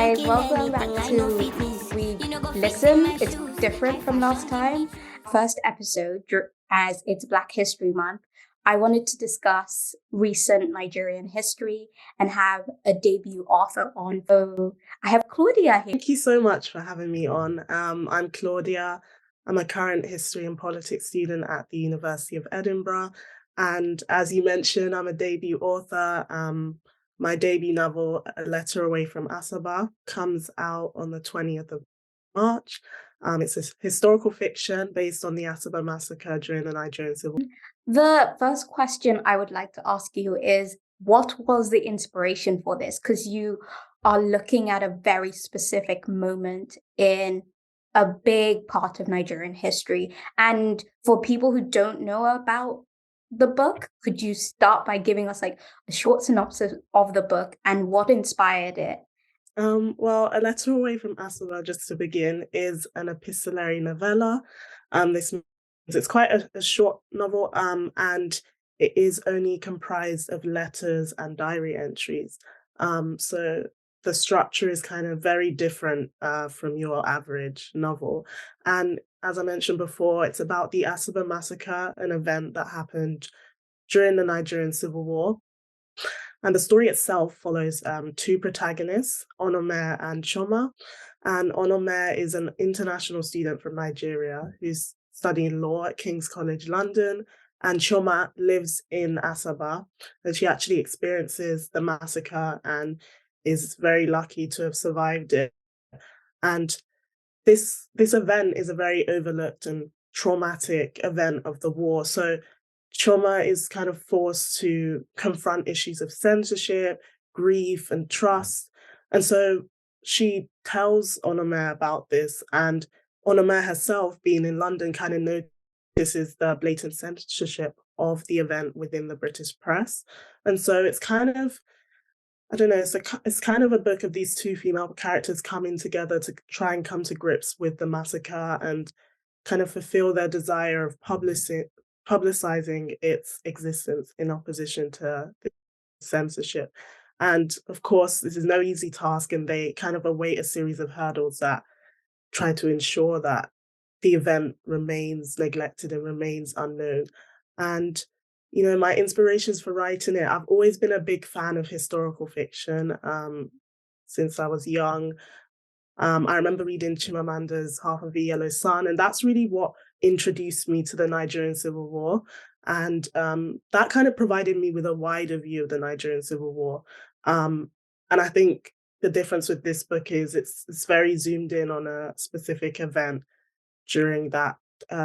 Hi, welcome back to We Listen. It's different from last time. First episode, as it's Black History Month, I wanted to discuss recent Nigerian history and have a debut author on. So I have Claudia here. Thank you so much for having me on. I'm Claudia. I'm a current history and politics student at the University of Edinburgh. And as you mentioned, I'm a debut author. My debut novel, A Letter Away from Asaba, comes out on the 20th of March. It's a historical fiction based on the Asaba massacre during the Nigerian Civil War. The first question I would like to ask you is, what was the inspiration for this? Because you are looking at a very specific moment in a big part of Nigerian history. And for people who don't know about the book, could you start by giving us like a short synopsis of the book and what inspired it? Well, A Letter Away from Asaba, just to begin, is an epistolary novella. This means it's quite a short novel, and it is only comprised of letters and diary entries. So the structure is kind of very different from your average novel. And as I mentioned before, it's about the Asaba massacre, an event that happened during the Nigerian Civil War. And the story itself follows two protagonists, Onome and Choma. And Onome is an international student from Nigeria who's studying law at King's College London. And Choma lives in Asaba, and she actually experiences the massacre and is very lucky to have survived it. And this event is a very overlooked and traumatic event of the war. So Choma is kind of forced to confront issues of censorship, grief, and trust. And so she tells Onome about this, and Onome herself, being in London, kind of notices the blatant censorship of the event within the British press. And so it's kind of, I don't know, it's kind of a book of these two female characters coming together to try and come to grips with the massacre and kind of fulfill their desire of publicizing its existence in opposition to the censorship. And of course, this is no easy task, and they kind of await a series of hurdles that try to ensure that the event remains neglected and remains unknown. And, my inspirations for writing it, I've always been a big fan of historical fiction since I was young. I remember reading Chimamanda's Half of the Yellow Sun, and that's really what introduced me to the Nigerian Civil War. And that kind of provided me with a wider view of the Nigerian Civil War. And I think the difference with this book is it's very zoomed in on a specific event during that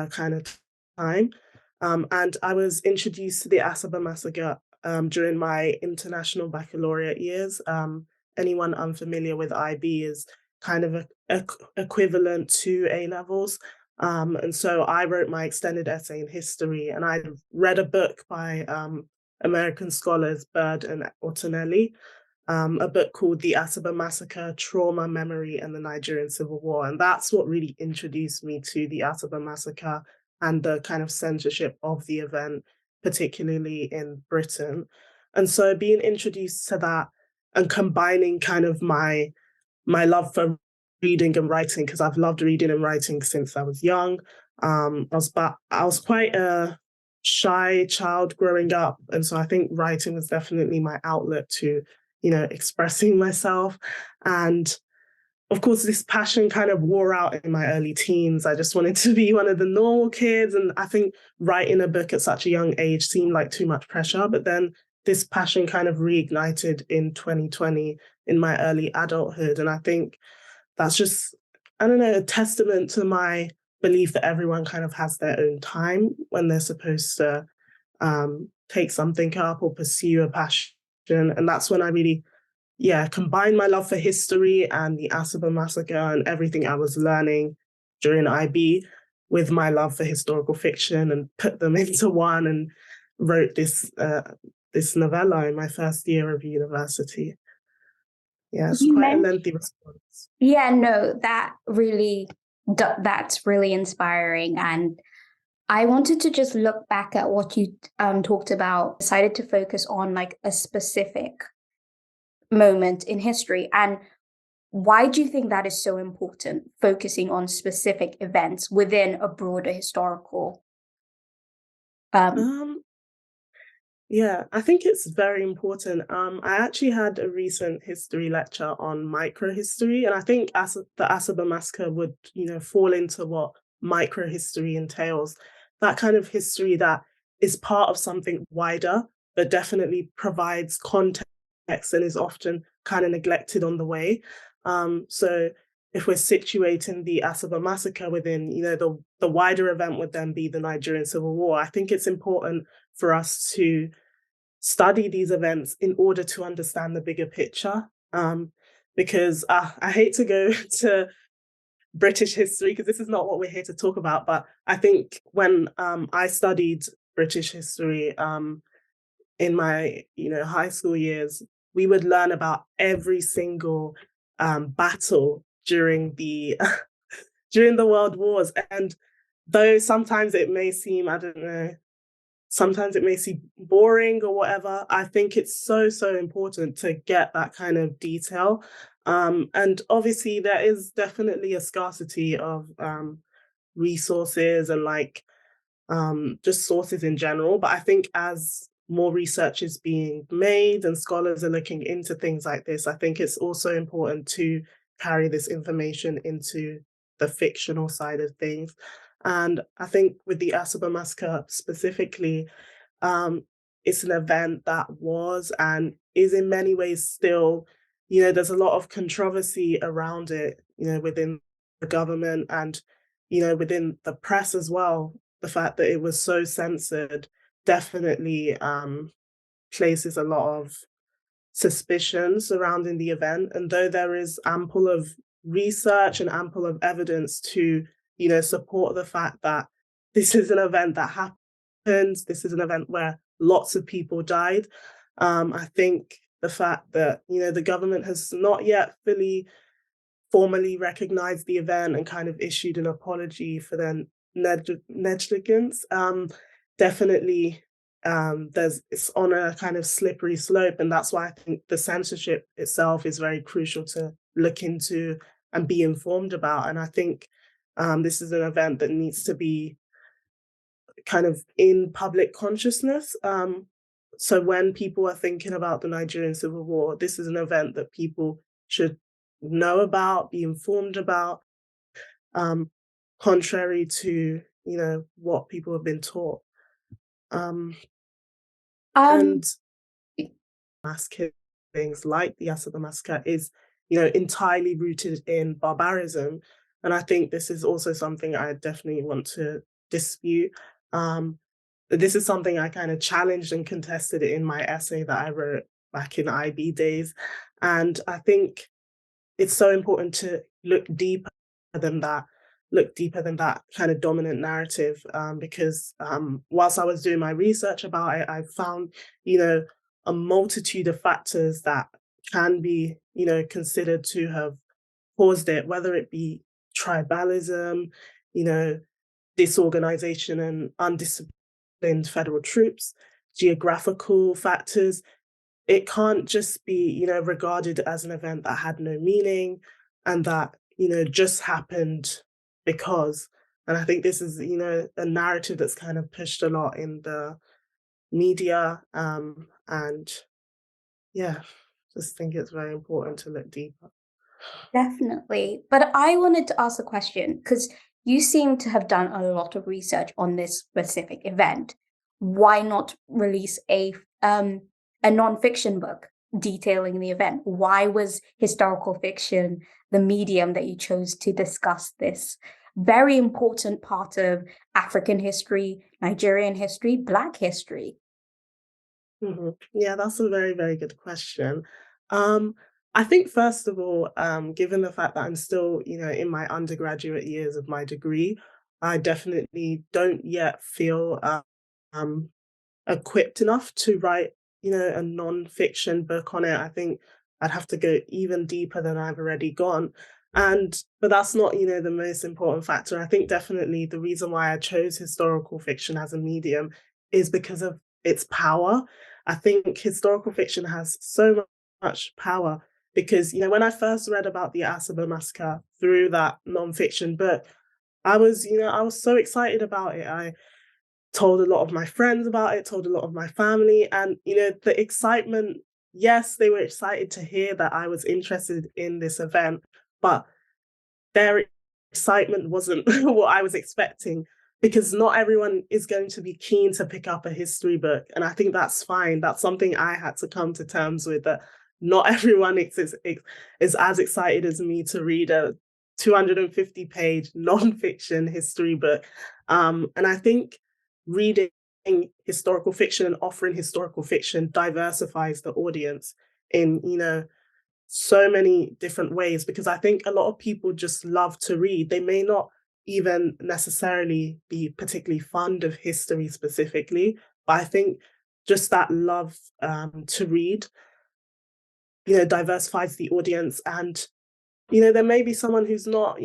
kind of time. And I was introduced to the Asaba massacre during my international baccalaureate years. Anyone unfamiliar with IB is kind of equivalent to A levels. And so I wrote my extended essay in history, and I read a book by American scholars Bird and Ortonelli, a book called The Asaba Massacre, Trauma, Memory, and the Nigerian Civil War. And that's what really introduced me to the Asaba Massacre and the kind of censorship of the event, particularly in Britain. And so being introduced to that and combining kind of my love for reading and writing, because I've loved reading and writing since I was young. I was quite a shy child growing up, and so I think writing was definitely my outlet to, expressing myself. And of course, this passion kind of wore out in my early teens. I just wanted to be one of the normal kids, and I think writing a book at such a young age seemed like too much pressure. But then this passion kind of reignited in 2020 in my early adulthood. And I think that's just, I don't know, a testament to my belief that everyone kind of has their own time when they're supposed to take something up or pursue a passion. And that's when I really, combined my love for history and the Asaba massacre and everything I was learning during IB with my love for historical fiction, and put them into one and wrote this novella in my first year of university. Yeah, it's You quite a mentioned, lengthy response. yeah, no, that's really inspiring. And I wanted to just look back at what you talked about, decided to focus on like a specific moment in history. And Why do you think that is so important, focusing on specific events within a broader historical um, Um, Yeah, I think it's very important. I actually had a recent history lecture on microhistory, and I think the Asaba massacre would, fall into what microhistory entails. That kind of history that is part of something wider, but definitely provides context and is often kind of neglected on the way. So if we're situating the Asaba massacre within, the wider event would then be the Nigerian Civil War. I think it's important for us to study these events in order to understand the bigger picture. Because I hate to go to British history because this is not what we're here to talk about. But I think when I studied British history in my high school years, we would learn about every single battle during the during the world wars. And though sometimes it may seem, I don't know, sometimes it may seem boring or whatever. I think it's so, so important to get that kind of detail. And obviously, there is definitely a scarcity of resources and just sources in general. But I think as more research is being made and scholars are looking into things like this, I think it's also important to carry this information into the fictional side of things. And I think with the Asaba massacre specifically, um, it's an event that was and is in many ways still, there's a lot of controversy around it, within the government and, within the press as well. The fact that it was so censored definitely places a lot of suspicion surrounding the event. And though there is ample of research and ample of evidence to, support the fact that this is an event that happened, this is an event where lots of people died. I think the fact that, the government has not yet fully formally recognized the event and kind of issued an apology for their negligence. Definitely, it's on a kind of slippery slope, and that's why I think the censorship itself is very crucial to look into and be informed about. And I think this is an event that needs to be kind of in public consciousness. So when people are thinking about the Nigerian Civil War, this is an event that people should know about, be informed about, um, contrary to what people have been taught. Um, um and mass killings like the Asaba massacre is, entirely rooted in barbarism, and I think this is also something I definitely want to dispute. Um, this is something I kind of challenged and contested in my essay that I wrote back in IB days. And I think it's so important to than that, look deeper than that kind of dominant narrative. Because whilst I was doing my research about it, I found, you know, a multitude of factors that can be, considered to have caused it, whether it be tribalism, you know, disorganization and undisciplined federal troops, geographical factors. It can't just be, regarded as an event that had no meaning and that, just happened because. And I think this is, a narrative that's kind of pushed a lot in the media. And yeah, just think it's very important to look deeper. Definitely. But I wanted to ask a question because you seem to have done a lot of research on this specific event. Why not release a nonfiction book detailing the event? Why was historical fiction the medium that you chose to discuss this very important part of African history, Nigerian history, Black history? Yeah, that's a very, very good question. Um, I think first of all, given the fact that I'm still, in my undergraduate years of my degree, I definitely don't yet feel um, equipped enough to write, a non-fiction book on it. I think I'd have to go even deeper than I've already gone. But that's not, the most important factor. I think definitely the reason why I chose historical fiction as a medium is because of its power. I think historical fiction has so much power because, when I first read about the Asaba massacre through that nonfiction book, I was so excited about it. I told a lot of my friends about it, told a lot of my family, and the excitement, yes, they were excited to hear that I was interested in this event, but their excitement wasn't what I was expecting, because not everyone is going to be keen to pick up a history book. And I think that's fine. That's something I had to come to terms with, that not everyone is as excited as me to read a 250-page nonfiction history book. And I think reading historical fiction and offering historical fiction diversifies the audience in, so many different ways, because I think a lot of people just love to read. They may not even necessarily be particularly fond of history specifically, but I think just that love to read, diversifies the audience. And, there may be someone who's not,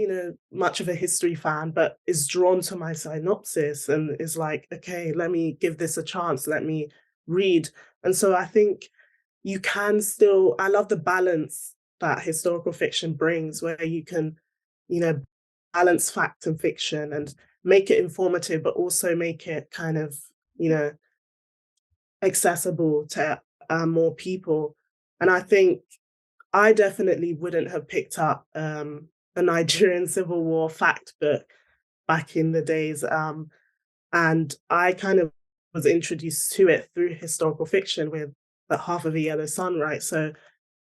much of a history fan, but is drawn to my synopsis and is like, okay, let me give this a chance, let me read. And so I think you can still, I love the balance that historical fiction brings, where you can, you know, balance fact and fiction and make it informative, but also make it kind of, you know, accessible to more people. And I think I definitely wouldn't have picked up a Nigerian Civil War fact book back in the days. And I kind of was introduced to it through historical fiction with the Half of a Yellow Sun, right? So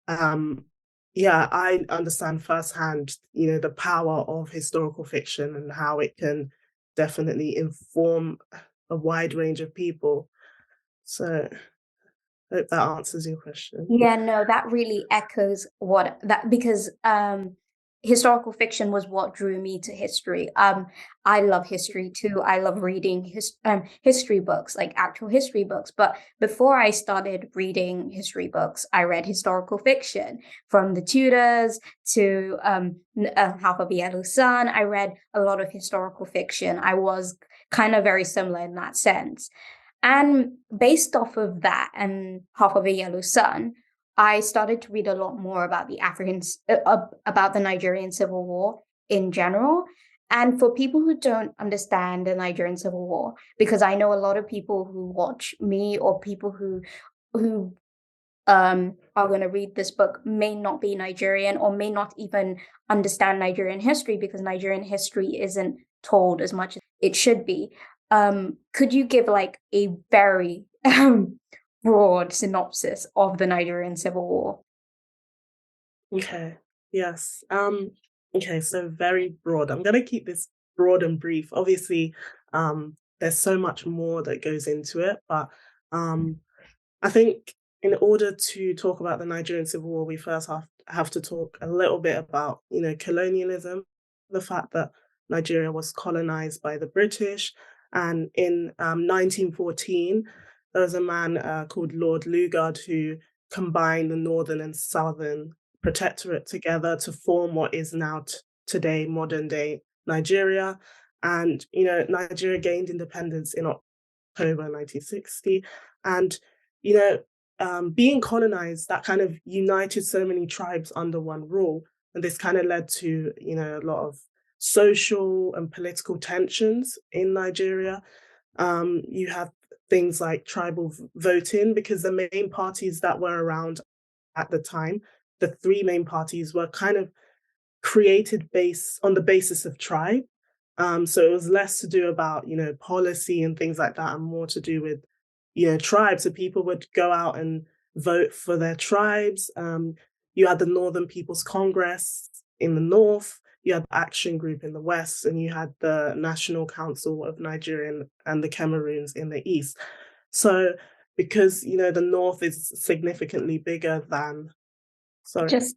um, yeah, I understand firsthand, the power of historical fiction and how it can definitely inform a wide range of people. So I hope that answers your question. Yeah, no, that really echoes what that because historical fiction was what drew me to history. I love history too. I love reading history books, like actual history books. But before I started reading history books, I read historical fiction from the Tudors to Half of a Yellow Sun. I read a lot of historical fiction. I was kind of very similar in that sense. And based off of that and Half of a Yellow Sun, I started to read a lot more about the about the Nigerian Civil War in general. And for people who don't understand the Nigerian Civil War, because I know a lot of people who watch me or people who are going to read this book may not be Nigerian or may not even understand Nigerian history because Nigerian history isn't told as much as it should be. Could you give like a very broad synopsis of the Nigerian Civil War? Okay. Yes. Okay, so very broad. I'm gonna keep this broad and brief. Obviously, there's so much more that goes into it, but um I think in order to talk about the Nigerian Civil War, we first have to talk a little bit about, colonialism, the fact that Nigeria was colonized by the British. And in 1914, there was a man called Lord Lugard who combined the northern and southern protectorate together to form what is now today modern day Nigeria. And, Nigeria gained independence in October 1960. And, you know, being colonized, that kind of united so many tribes under one rule. And this kind of led to, a lot of social and political tensions in Nigeria. You have things like tribal voting, because the main parties that were around at the time, the three main parties, were kind of created based on the basis of tribe. So it was less to do about, policy and things like that, and more to do with, tribes. So people would go out and vote for their tribes. You had the Northern People's Congress in the north, you had the Action Group in the west, and you had the National Council of Nigeria and the Cameroons in the east. So because, the north is significantly bigger than, sorry. Just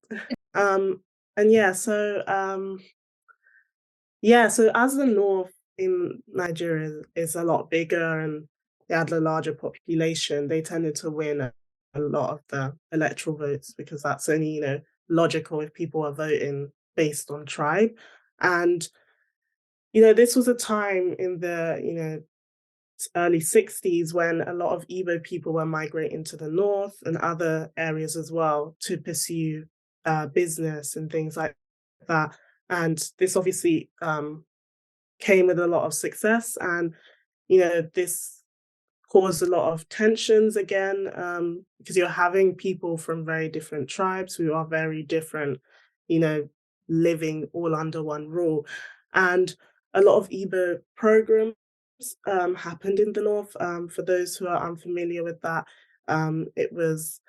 Um, and so as the north in Nigeria is a lot bigger and they had a larger population, they tended to win a lot of the electoral votes, because that's only, logical if people are voting based on tribe. And, this was a time in the, early 60s when a lot of Igbo people were migrating to the north and other areas as well to pursue business and things like that. And this obviously came with a lot of success, and this caused a lot of tensions again, because you're having people from very different tribes who are very different, you know, living all under one rule. And a lot of Igbo programs happened in the north. For those who are unfamiliar with that, it was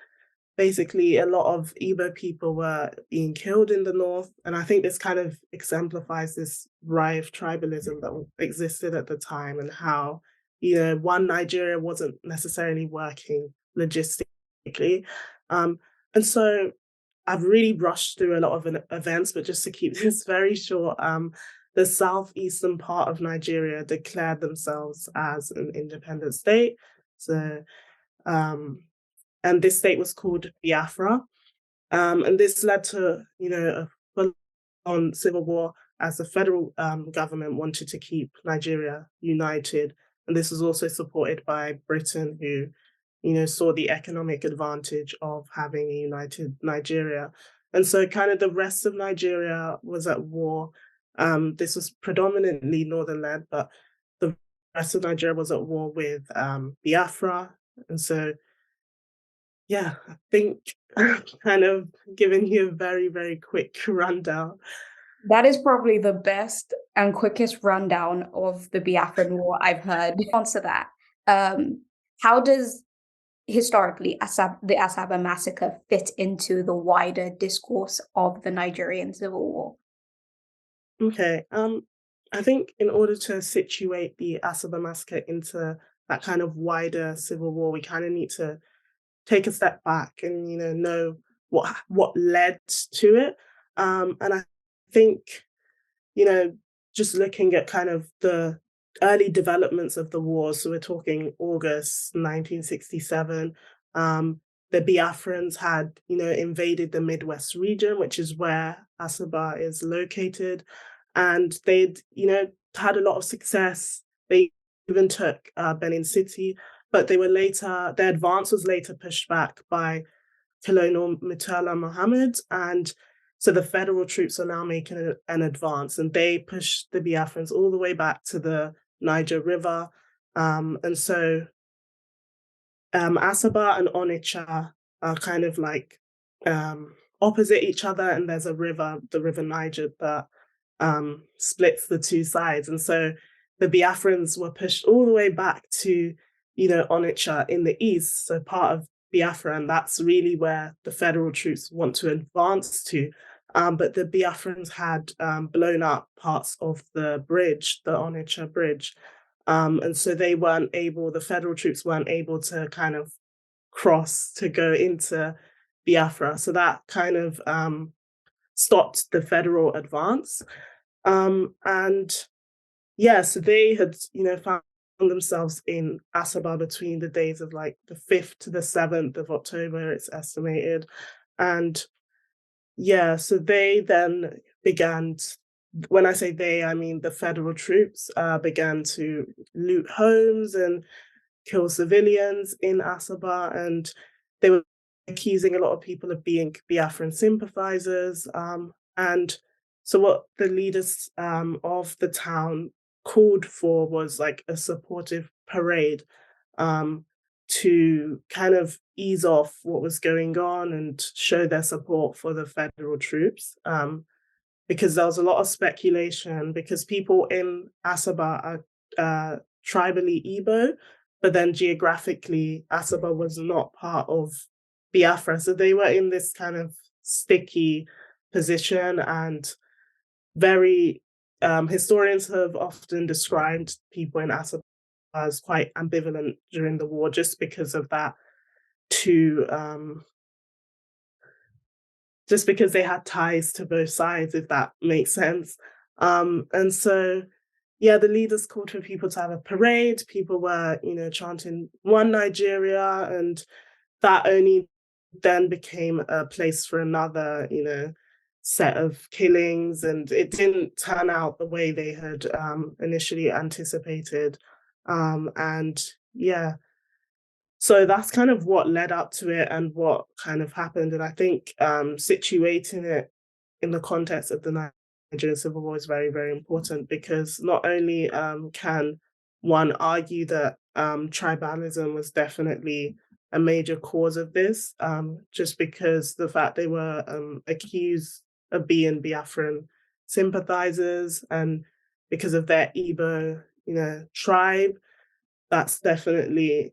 basically a lot of Igbo people were being killed in the north. And I think this kind of exemplifies this rife tribalism that existed at the time, and how, one Nigeria wasn't necessarily working logistically. Um, and so I've really rushed through a lot of events, but just to keep this very short, the southeastern part of Nigeria declared themselves as an independent state. So, um, and this state was called Biafra. And this led to, a full-on civil war, as the federal government wanted to keep Nigeria united. And this was also supported by Britain, who, saw the economic advantage of having a united Nigeria. And so kind of the rest of Nigeria was at war. This was predominantly northern led, but the rest of Nigeria was at war with Biafra. And so yeah, I think I've kind of given you a very, very quick rundown. That is probably the best and quickest rundown of the Biafran War I've heard. Answer that. Um, how does historically the Asaba massacre fit into the wider discourse of the Nigerian Civil War? Okay, I think in order to situate the Asaba massacre into that kind of wider civil war, we kind of need to take a step back and know what led to it. And I think you know, just looking at kind of the early developments of the war, so we're talking August 1967, the Biafrans had, invaded the Midwest region, which is where Asaba is located. And they'd, had a lot of success. They even took Benin City, but their advance was later pushed back by Colonel Murtala Mohammed. And so the federal troops are now making an advance, and they push the Biafrans all the way back to the Niger River. And so Asaba and Onitsha are kind of like opposite each other, and there's a river, the River Niger, that splits the two sides. And so the Biafrans were pushed all the way back to, Onitsha in the east, so part of Biafra, and that's really where the federal troops want to advance to. But the Biafrans had blown up parts of the bridge, the Onitsha bridge. And so the federal troops weren't able to kind of cross to go into Biafra. So that kind of stopped the federal advance. And yeah, so they had, found themselves in Asaba between the days of like the 5th to the 7th of October, it's estimated. And yeah, so they then when I say they, I mean the federal troops began to loot homes and kill civilians in Asaba, and they were accusing a lot of people of being Biafran sympathizers. And so, what the leaders of the town called for was like a supportive parade, um, to kind of ease off what was going on and show their support for the federal troops. Because there was a lot of speculation, because people in Asaba are tribally Igbo, but then geographically, Asaba was not part of Biafra. So they were in this kind of sticky position, and very historians have often described people in Asaba as quite ambivalent during the war, just because of that two just because they had ties to both sides, if that makes sense. And so, yeah, the leaders called for people to have a parade. People were, chanting "One Nigeria," and that only then became a place for another, set of killings. And it didn't turn out the way they had initially anticipated. And yeah, So that's kind of what led up to it and what kind of happened. And I think situating it in the context of the Nigerian Civil War is very, very important because not only can one argue that tribalism was definitely a major cause of this, just because the fact they were accused of being Biafran sympathizers and because of their Igbo, tribe, that's definitely,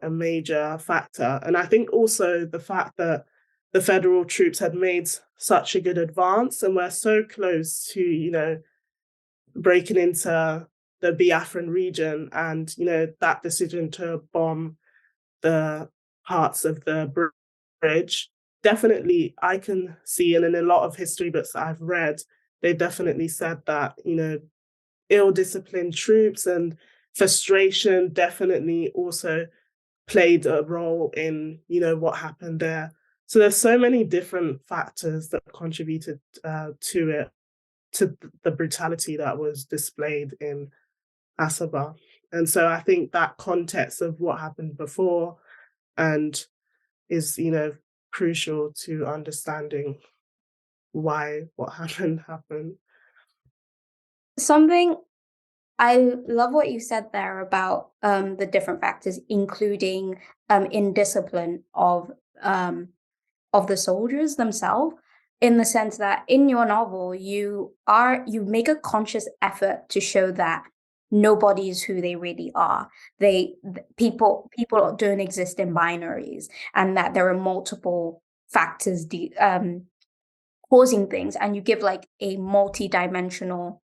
a major factor. And I think also the fact that the federal troops had made such a good advance and were so close to, breaking into the Biafran region and, that decision to bomb the parts of the bridge, definitely I can see, and in a lot of history books that I've read, they definitely said that, ill-disciplined troops and frustration definitely also played a role in, what happened there. So there's so many different factors that contributed to it, to the brutality that was displayed in Asaba. And so I think that context of what happened before and is, crucial to understanding why what happened. Something I love what you said there about the different factors, including indiscipline of the soldiers themselves, in the sense that in your novel you make a conscious effort to show that nobody is who they really are. People don't exist in binaries, and that there are multiple factors causing things, and you give like a multi-dimensional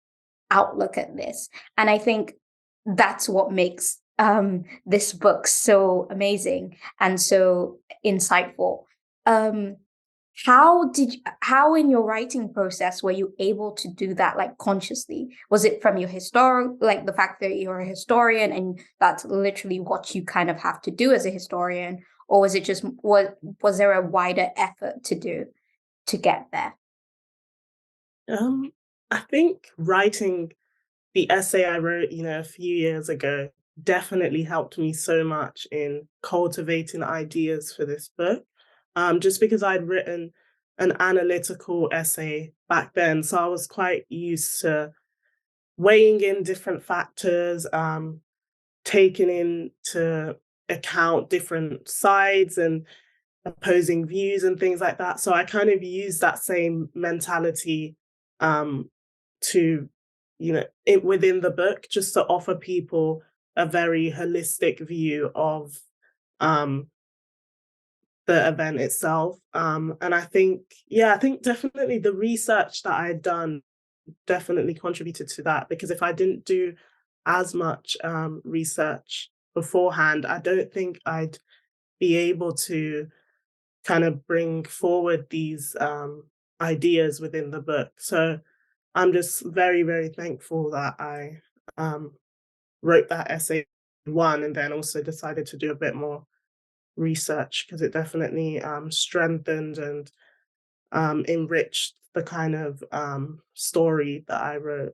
outlook at this. And I think that's what makes this book so amazing and so insightful. Um how in your writing process were you able to do that, like, consciously? Was it from your like the fact that you're a historian and that's literally what you kind of have to do as a historian, or was it just was there a wider effort to do to get there? Um, I think writing the essay I wrote, a few years ago definitely helped me so much in cultivating ideas for this book. Just because I'd written an analytical essay back then. So I was quite used to weighing in different factors, taking into account different sides and opposing views and things like that. So I kind of use that same mentality um, to, within the book, just to offer people a very holistic view of um, the event itself. And I think, yeah, I think definitely the research that I had done definitely contributed to that because if I didn't do as much research beforehand, I don't think I'd be able to kind of bring forward these ideas within the book. So I'm just very, very thankful that I um, wrote that essay one and then also decided to do a bit more research because it definitely strengthened and enriched the kind of story that I wrote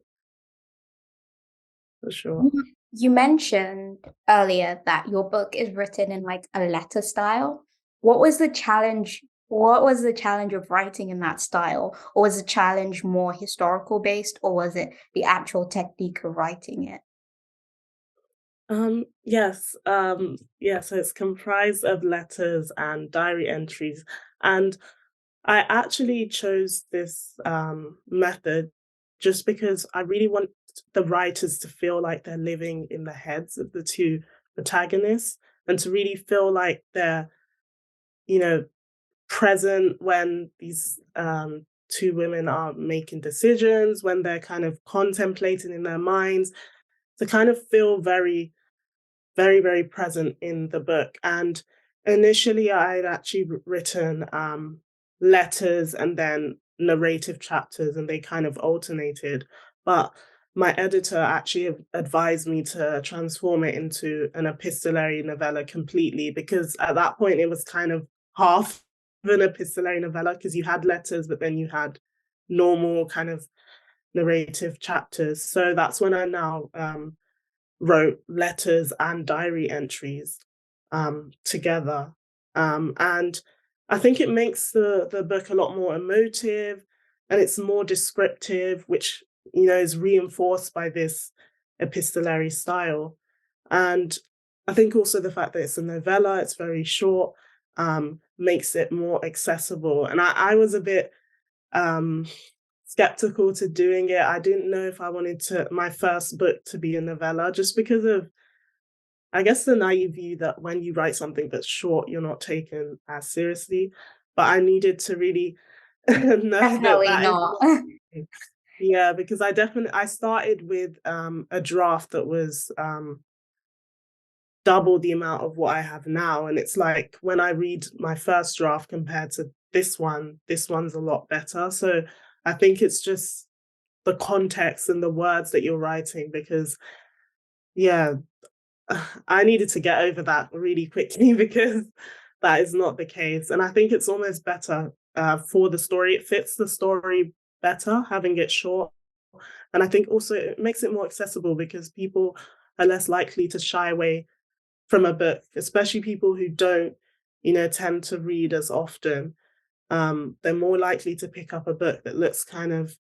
for sure. You mentioned earlier that your book is written in like a letter style. What was the challenge? What was the challenge of writing in that style? Or was the challenge more historical based, or was it the actual technique of writing it? Yeah, so it's comprised of letters and diary entries. And I actually chose this method just because I really want the writers to feel like they're living in the heads of the two protagonists and to really feel like they're, you know, present when these two women are making decisions, when they're kind of contemplating in their minds, to kind of feel very very, very present in the book. And initially, I'd actually written letters and then narrative chapters, and they kind of alternated. But my editor actually advised me to transform it into an epistolary novella completely, because at that point, it was kind of half of an epistolary novella, because you had letters, but then you had normal kind of narrative chapters. So that's when I now wrote letters and diary entries. together. And I think it makes the book a lot more emotive, and it's more descriptive, which is reinforced by this epistolary style. And I think also the fact that it's a novella, it's very short, makes it more accessible. And I was a bit um, skeptical to doing it. I didn't know if I wanted my first book to be a novella, just because of, I guess, the naive view that when you write something that's short, you're not taken as seriously. But I needed to really know that Definitely that is not. not the case. Yeah, because I started with a draft that was double the amount of what I have now. And it's like when I read my first draft compared to this one's a lot better. So I think it's just the context and the words that you're writing, because yeah, I needed to get over that really quickly because that is not the case. And I think it's almost better for the story. It fits the story better having it short. And I think also it makes it more accessible because people are less likely to shy away from a book, especially people who don't, tend to read as often. They're more likely to pick up a book that looks kind of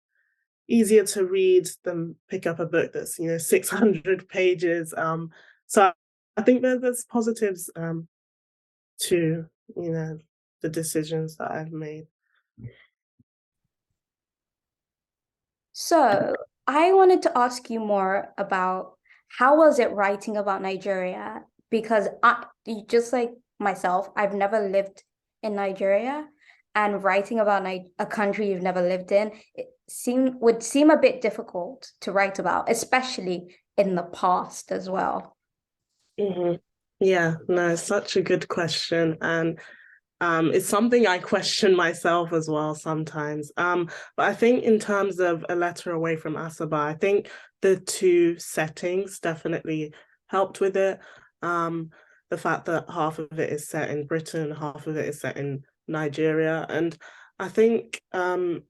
easier to read than pick up a book that's 600 pages. So I think there's positives to the decisions that I've made. So I wanted to ask you more about how was it writing about Nigeria? Because just like myself, I've never lived in Nigeria, and writing about a country you've never lived in, would seem a bit difficult to write about, especially in the past as well. Hmm. Yeah, no, such a good question. And it's something I question myself as well sometimes. But I think in terms of A Letter Away from Asaba, I think the two settings definitely helped with it. Um, the fact that half of it is set in Britain, half of it is set in Nigeria. And I think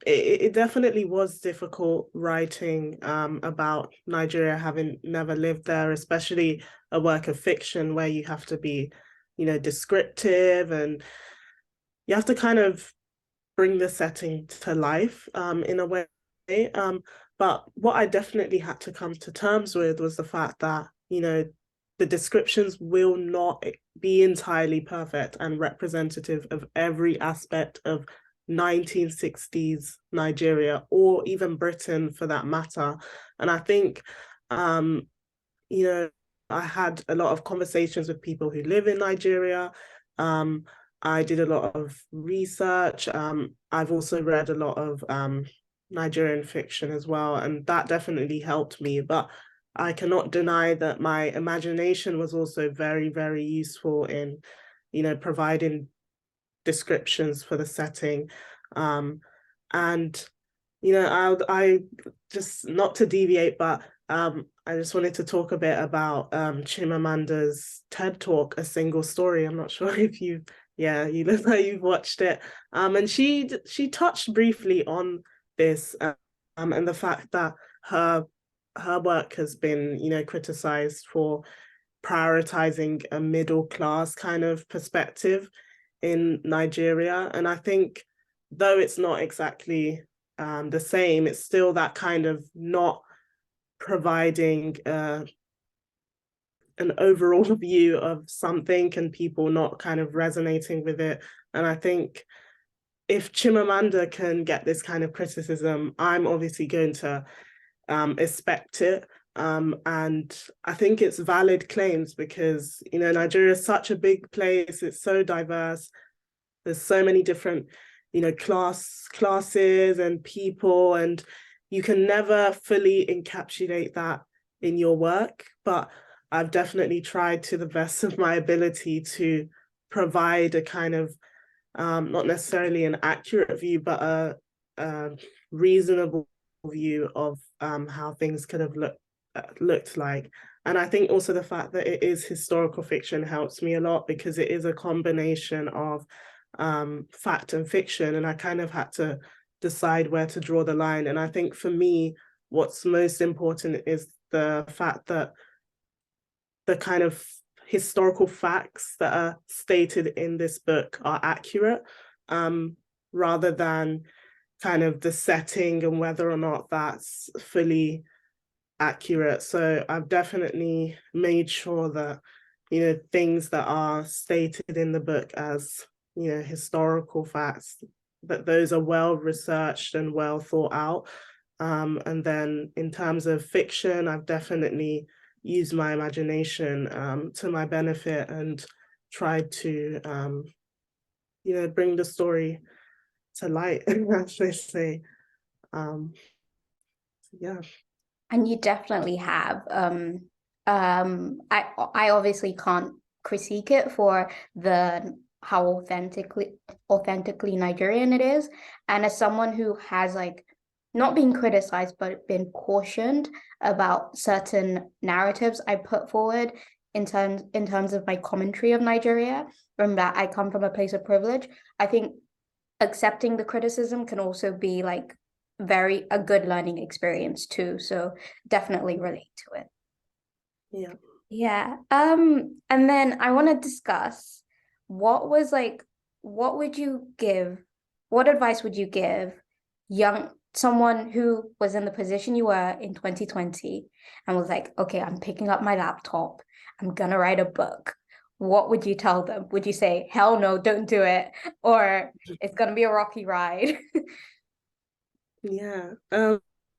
it definitely was difficult writing about Nigeria, having never lived there, especially a work of fiction where you have to be, descriptive, and you have to kind of bring the setting to life in a way. But what I definitely had to come to terms with was the fact that, the descriptions will not be entirely perfect and representative of every aspect of 1960s Nigeria, or even Britain for that matter. And I think, um, you know, I had a lot of conversations with people who live in Nigeria. Um, I did a lot of research. I've also read a lot of Nigerian fiction as well, and that definitely helped me. But I cannot deny that my imagination was also very, very useful in, providing descriptions for the setting. And I just, not to deviate, but I just wanted to talk a bit about Chimamanda's TED Talk, A Single Story. I'm not sure if you look like you've watched it. And she touched briefly on this, and the fact that her work has been, criticized for prioritizing a middle class kind of perspective in Nigeria. And I think, though it's not exactly the same, it's still that kind of not providing an overall view of something and people not kind of resonating with it. And I think if Chimamanda can get this kind of criticism, I'm obviously going to expect it. And I think it's valid claims because, Nigeria is such a big place. It's so diverse. There's so many different, classes and people, and you can never fully encapsulate that in your work. But I've definitely tried to the best of my ability to provide a kind of, not necessarily an accurate view, but a reasonable view of how things could have looked like. And I think also the fact that it is historical fiction helps me a lot because it is a combination of fact and fiction, and I kind of had to decide where to draw the line. And I think for me, what's most important is the fact that the kind of historical facts that are stated in this book are accurate, rather than kind of the setting and whether or not that's fully accurate. So I've definitely made sure that, things that are stated in the book as, historical facts, that those are well researched and well thought out. And then in terms of fiction, I've definitely used my imagination to my benefit and tried to, bring the story to light, as they say. Um, yeah. And you definitely have. I obviously can't critique it for the how authentically Nigerian it is. And as someone who has like not been criticized but been cautioned about certain narratives I put forward in terms of my commentary of Nigeria, from that I come from a place of privilege. I think accepting the criticism can also be like very a good learning experience too. So definitely relate to it. Yeah. Yeah. And then I want to discuss what was like, what would you give, what advice would you give young someone who was in the position you were in 2020 and was like, okay, I'm picking up my laptop, I'm gonna write a book. What would you tell them? Would you say, hell no, don't do it? Or it's gonna be a rocky ride? Yeah.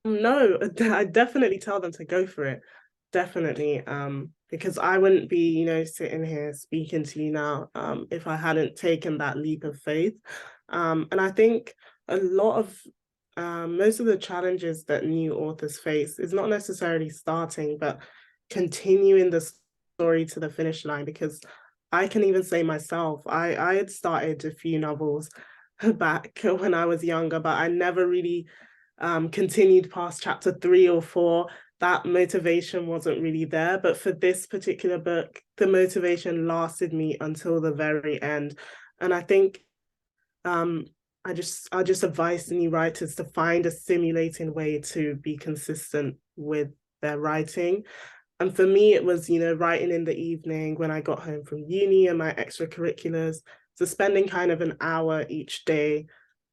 No, I definitely tell them to go for it. Definitely. Because I wouldn't be, sitting here speaking to you now, if I hadn't taken that leap of faith. And I think a lot of most of the challenges that new authors face is not necessarily starting, but continuing the story to the finish line. Because I can even say myself, I had started a few novels back when I was younger, but I never really continued past chapter 3 or 4. That motivation wasn't really there. But for this particular book, the motivation lasted me until the very end. And I think um, I just advise the new writers to find a stimulating way to be consistent with their writing. And for me, it was, writing in the evening when I got home from uni and my extracurriculars. So spending kind of an hour each day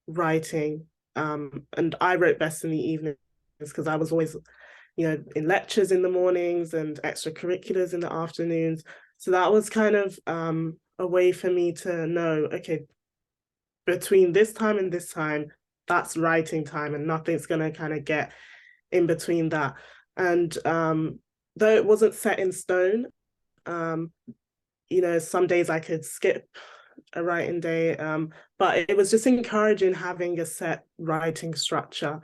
writing. And I wrote best in the evenings because I was always, in lectures in the mornings and extracurriculars in the afternoons. So that was kind of a way for me to know, okay, between this time and this time, that's writing time, and nothing's going to kind of get in between that. And though it wasn't set in stone, um, some days I could skip a writing day, but it was just encouraging having a set writing structure.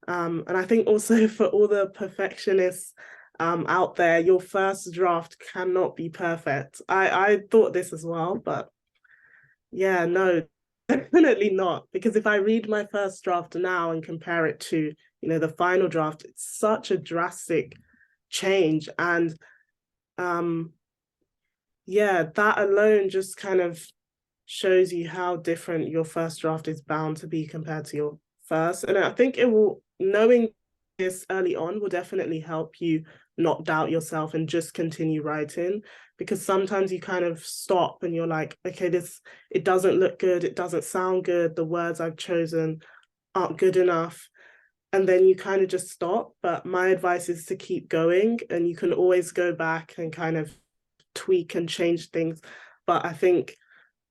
And I think also for all the perfectionists out there, your first draft cannot be perfect. I thought this as well, but yeah, no, definitely not. Because if I read my first draft now and compare it to, the final draft, it's such a drastic change. And yeah, that alone just kind of shows you how different your first draft is bound to be compared to your first. And I think knowing this early on will definitely help you not doubt yourself and just continue writing, because sometimes you kind of stop and you're like, okay, it doesn't look good, it doesn't sound good, the words I've chosen aren't good enough. And then you kind of just stop. But my advice is to keep going, and you can always go back and kind of tweak and change things. But I think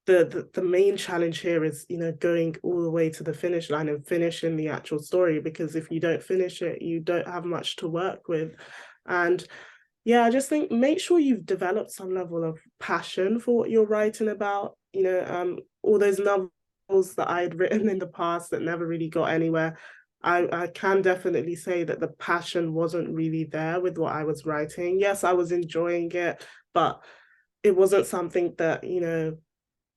the main challenge here is, going all the way to the finish line and finishing the actual story, because if you don't finish it, you don't have much to work with. And yeah, I just think make sure you've developed some level of passion for what you're writing about. All those novels that I'd written in the past that never really got anywhere, I can definitely say that the passion wasn't really there with what I was writing. Yes, I was enjoying it, but it wasn't something that,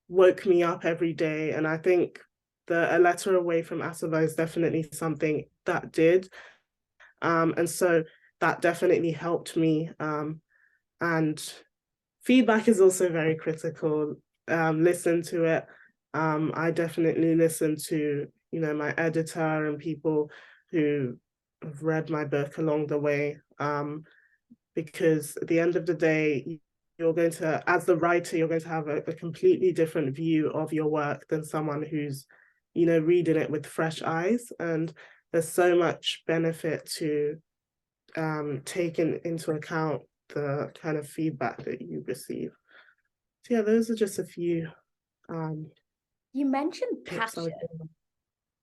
woke me up every day. And I think A Letter Away from Asaba is definitely something that did. And so that definitely helped me. And feedback is also very critical. Listen to it. I definitely listen to, my editor and people who have read my book along the way. Because at the end of the day, you're going to, as the writer, you're going to have a completely different view of your work than someone who's, reading it with fresh eyes. And there's so much benefit to taking into account the kind of feedback that you receive. So yeah, those are just a few You mentioned tips I passion. would give.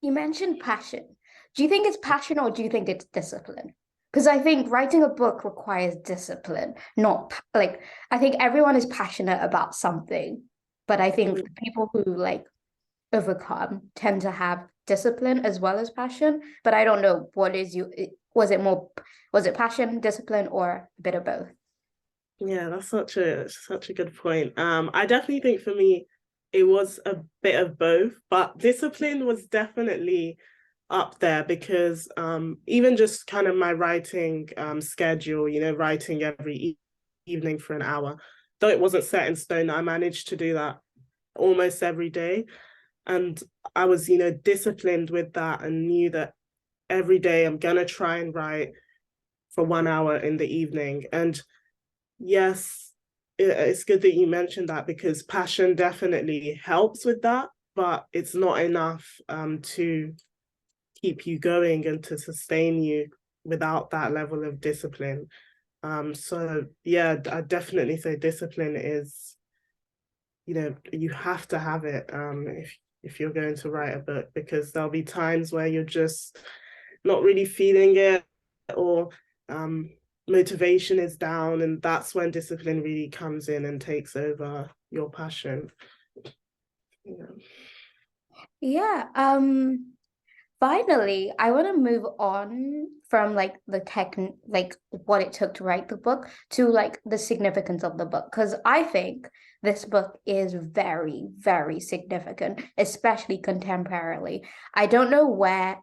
You mentioned passion. Do you think it's passion or do you think it's discipline? Because I think writing a book requires discipline, not like I think everyone is passionate about something, but I think the people who like overcome tend to have discipline as well as passion. But I don't know what is you was it passion, discipline, or a bit of both? Yeah, that's such a good point. I definitely think for me it was a bit of both, but discipline was definitely up there because even just kind of my writing schedule, writing every evening for an hour, though it wasn't set in stone, I managed to do that almost every day. And I was, disciplined with that and knew that every day I'm gonna try and write for 1 hour in the evening. And yes, it's good that you mentioned that because passion definitely helps with that, but it's not enough to keep you going and to sustain you without that level of discipline. So yeah, I definitely say discipline is, you have to have it if you're going to write a book, because there'll be times where you're just not really feeling it, or motivation is down, and that's when discipline really comes in and takes over your passion. Yeah. Yeah. Finally, I want to move on from like the tech, like what it took to write the book to like the significance of the book. Because I think this book is very, very significant, especially contemporarily. I don't know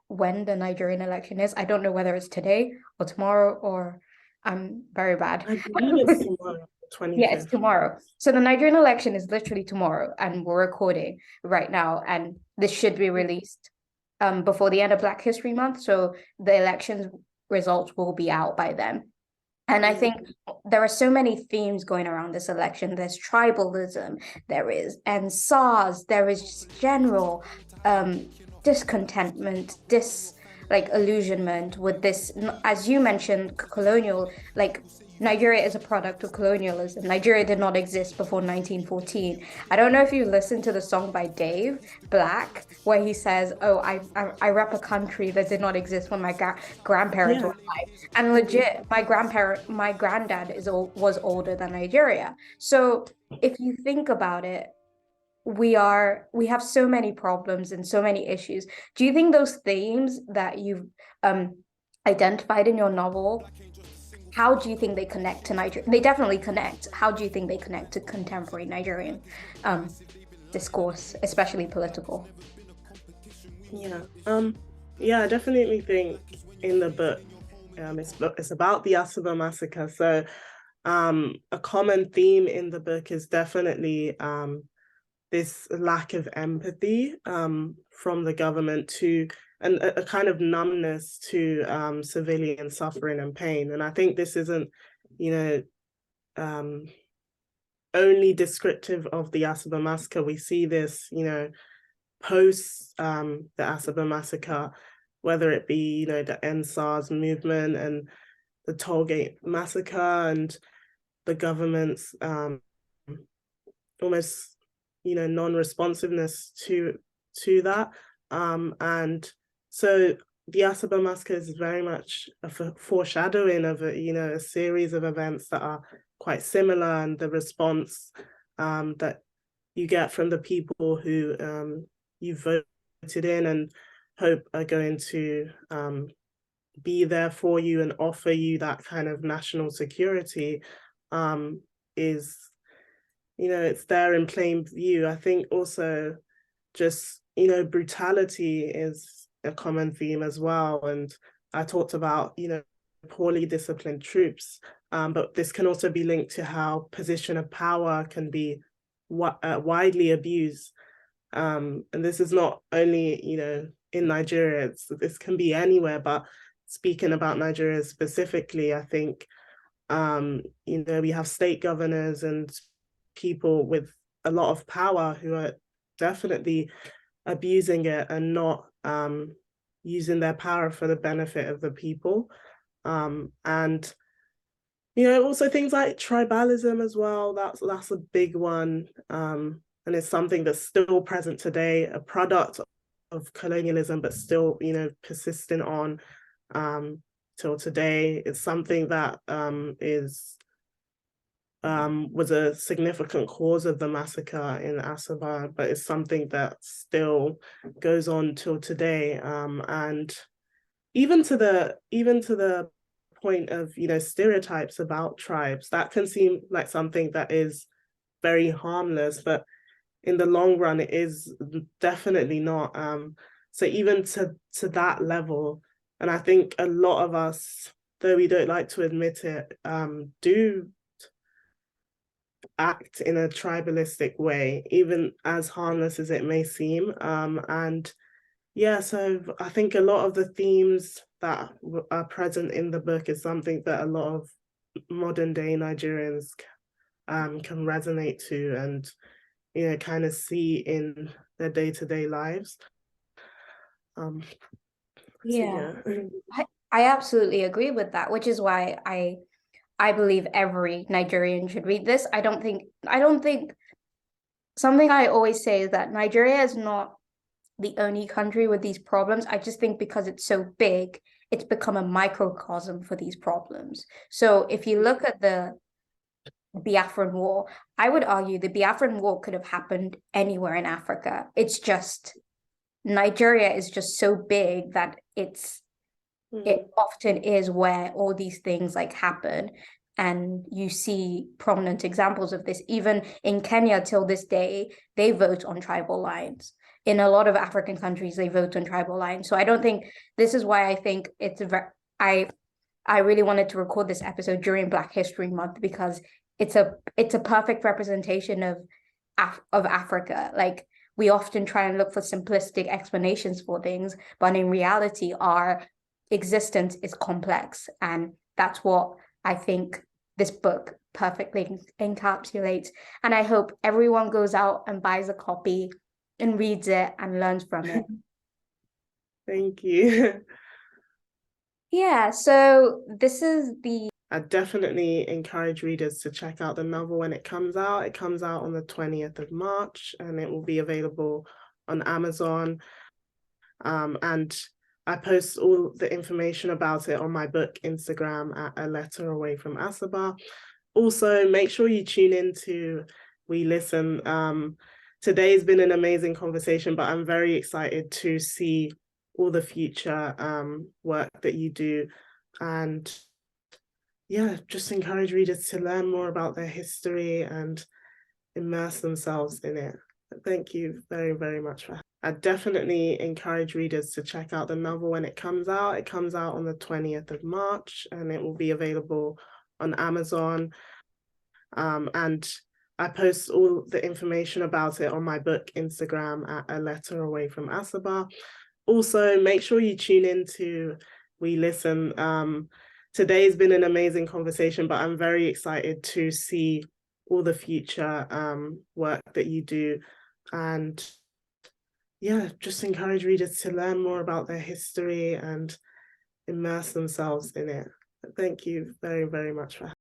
when the Nigerian election is. I don't know whether it's today or tomorrow or I'm very bad. I believe it's tomorrow, Yeah, it's 25th. tomorrow. So the Nigerian election is literally tomorrow, and we're recording right now, and this should be released before the end of Black History Month. So the elections results will be out by then. And I think there are so many themes going around this election. There's tribalism, there is and SARS, there is just general discontentment, like illusionment with this, as you mentioned, colonial, like Nigeria is a product of colonialism. Nigeria did not exist before 1914. I don't know if you listened to the song by Dave Black, where he says, "Oh, I rep a country that did not exist when my grandparents were Yeah. alive." And legit, my granddad was older than Nigeria. So if you think about it, we have so many problems and so many issues. Do you think those themes that you've identified in your novel, how do you think they connect to Nigeria? They definitely connect. How do you think they connect to contemporary Nigerian um, discourse, especially political? Yeah. Yeah, I definitely think in the book, it's about the Asaba massacre. So a common theme in the book is definitely this lack of empathy from the government to and a kind of numbness to civilian suffering and pain. And I think this isn't, you know, um, only descriptive of the Asaba massacre. We see this, post the Asaba massacre, whether it be, the NSARS movement and the Tollgate massacre and the government's almost, non-responsiveness to that. And so the Asaba massacre is very much a foreshadowing of a series of events that are quite similar, and the response that you get from the people who you voted in and hope are going to be there for you and offer you that kind of national security is, it's there in plain view. I think also just, brutality is a common theme as well. And I talked about, poorly disciplined troops, but this can also be linked to how position of power can be widely abused. And this is not only, in Nigeria, this can be anywhere, but speaking about Nigeria specifically, I think We have state governors and people with a lot of power who are definitely abusing it and not using their power for the benefit of the people. And also things like tribalism as well. That's a big one. And it's something that's still present today, a product of colonialism, but still, persistent on till today. It's something that was a significant cause of the massacre in Asaba, but it's something that still goes on till today. And even to the point of stereotypes about tribes, that can seem like something that is very harmless, but in the long run it is definitely not. So even to that level, and I think a lot of us, though we don't like to admit it, do act in a tribalistic way, even as harmless as it may seem. And yeah, so I think a lot of the themes that are present in the book is something that a lot of modern day Nigerians can resonate to and kind of see in their day-to-day lives. So Yeah, yeah. I absolutely agree with that, which is why I believe every Nigerian should read this. I don't think something I always say is that Nigeria is not the only country with these problems. I just think because it's so big, it's become a microcosm for these problems. So if you look at the Biafran War, I would argue the Biafran War could have happened anywhere in Africa. It's just Nigeria is just so big that it often is where all these things like happen. And you see prominent examples of this. Even in Kenya till this day, they vote on tribal lines. In a lot of African countries, they vote on tribal lines. So I don't think this is why I think it's a very I really wanted to record this episode during Black History Month because it's a perfect representation of Africa. Like we often try and look for simplistic explanations for things, but in reality, our existence is complex. And that's what I think this book perfectly encapsulates. And I hope everyone goes out and buys a copy and reads it and learns from it. Thank you. Yeah, so this is the I definitely encourage readers to check out the novel when it comes out. It comes out on the 20th of March and it will be available on Amazon. And I post all the information about it on my book Instagram at A Letter Away from Asaba. Also, make sure you tune in to We Listen. Today's been an amazing conversation, but I'm very excited to see all the future work that you do. And yeah, just encourage readers to learn more about their history and immerse themselves in it. Thank you very, very much for. I definitely encourage readers to check out the novel when it comes out. It comes out on the 20th of March and it will be available on Amazon. And I post all the information about it on my book Instagram at A Letter Away from Asaba. Also, make sure you tune in to We Listen. Today's been an amazing conversation, but I'm very excited to see all the future work that you do. And yeah, just encourage readers to learn more about their history and immerse themselves in it. Thank you very, very much for